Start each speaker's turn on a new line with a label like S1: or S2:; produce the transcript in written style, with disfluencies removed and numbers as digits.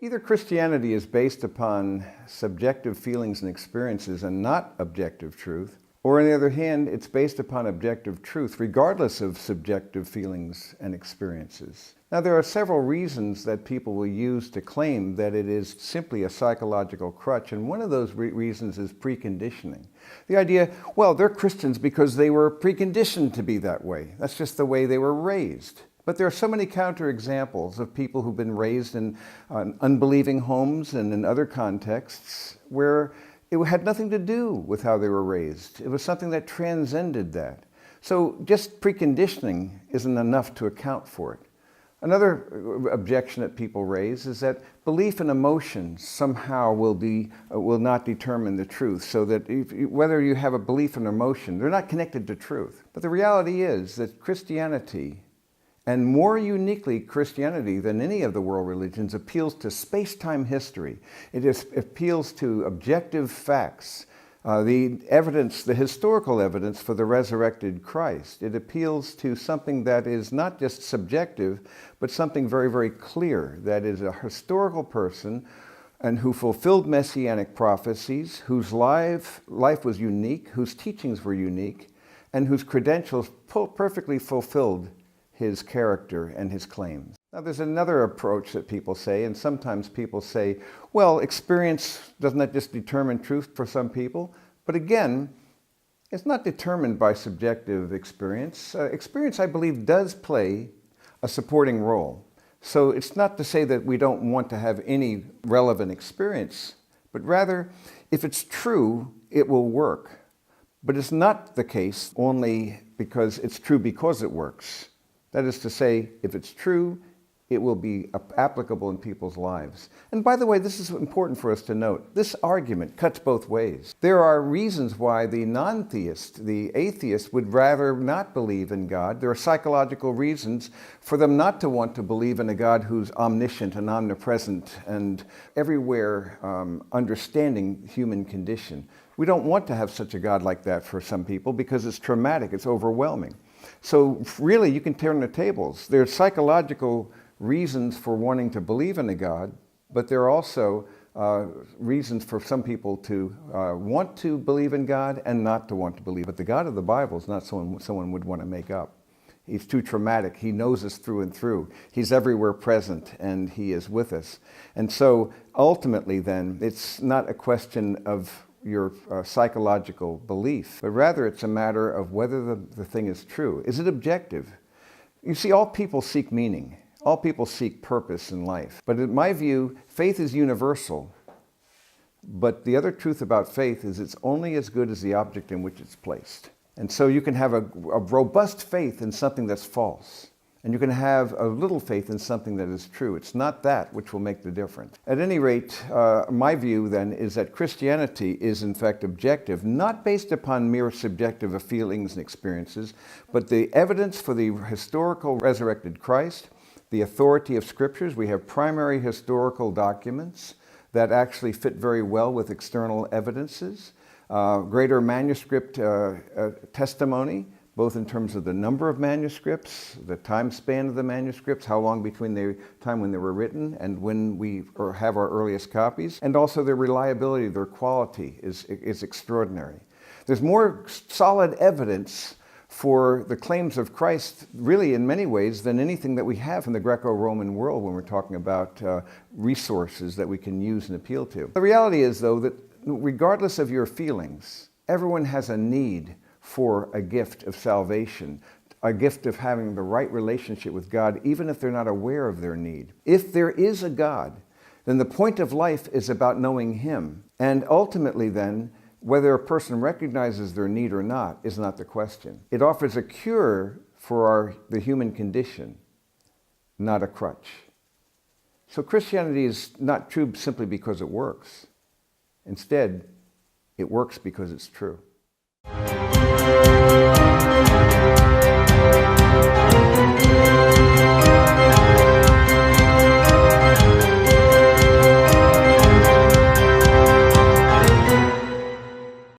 S1: Either Christianity is based upon subjective feelings and experiences and not objective truth, or on the other hand, it's based upon objective truth, regardless of subjective feelings and experiences. Now, there are several reasons that people will use to claim that it is simply a psychological crutch, and one of those reasons is preconditioning. The idea, well, they're Christians because they were preconditioned to be that way. That's just the way they were raised. But there are so many counterexamples of people who've been raised in unbelieving homes and in other contexts where it had nothing to do with how they were raised. It was something that transcended that. So just preconditioning isn't enough to account for it. Another objection that people raise is that belief and emotion somehow will not determine the truth, so that whether you have a belief and emotion, they're not connected to truth. But the reality is that Christianity, and more uniquely Christianity than any of the world religions, appeals to space-time history. It appeals to objective facts, the evidence, the historical evidence for the resurrected Christ. It appeals to something that is not just subjective, but something very, very clear, that is a historical person and who fulfilled messianic prophecies, whose life was unique, whose teachings were unique, and whose credentials perfectly fulfilled his character and his claims. Now, there's another approach that people say, and sometimes people say, well, experience, doesn't that just determine truth for some people? But again, it's not determined by subjective experience. Experience, I believe, does play a supporting role. So it's not to say that we don't want to have any relevant experience, but rather, if it's true, it will work. But it's not the case only because it's true because it works. That is to say, if it's true, it will be applicable in people's lives. And by the way, this is important for us to note. This argument cuts both ways. There are reasons why the non-theist, the atheist, would rather not believe in God. There are psychological reasons for them not to want to believe in a God who's omniscient and omnipresent and everywhere understanding human condition. We don't want to have such a God like that for some people because it's traumatic, it's overwhelming. So really, you can turn the tables. There are psychological reasons for wanting to believe in a God, but there are also reasons for some people to want to believe in God and not to want to believe. But the God of the Bible is not someone would want to make up. He's too traumatic. He knows us through and through. He's everywhere present, and he is with us. And so ultimately then, it's not a question of your psychological belief, but rather it's a matter of whether the thing is true. Is it objective? You see, all people seek meaning. All people seek purpose in life. But in my view, faith is universal. But the other truth about faith is it's only as good as the object in which it's placed. And so you can have a robust faith in something that's false. And you can have a little faith in something that is true. It's not that which will make the difference. At any rate, my view then is that Christianity is in fact objective, not based upon mere subjective feelings and experiences, but the evidence for the historical resurrected Christ, the authority of scriptures. We have primary historical documents that actually fit very well with external evidences, greater manuscript testimony, both in terms of the number of manuscripts, the time span of the manuscripts, how long between the time when they were written and when we have our earliest copies, and also their reliability, their quality is extraordinary. There's more solid evidence for the claims of Christ, really in many ways, than anything that we have in the Greco-Roman world when we're talking about resources that we can use and appeal to. The reality is, though, that regardless of your feelings, everyone has a need for a gift of salvation, a gift of having the right relationship with God, even if they're not aware of their need. If there is a God, then the point of life is about knowing Him. And ultimately then, whether a person recognizes their need or not is not the question. It offers a cure for the human condition, not a crutch. So Christianity is not true simply because it works. Instead, it works because it's true.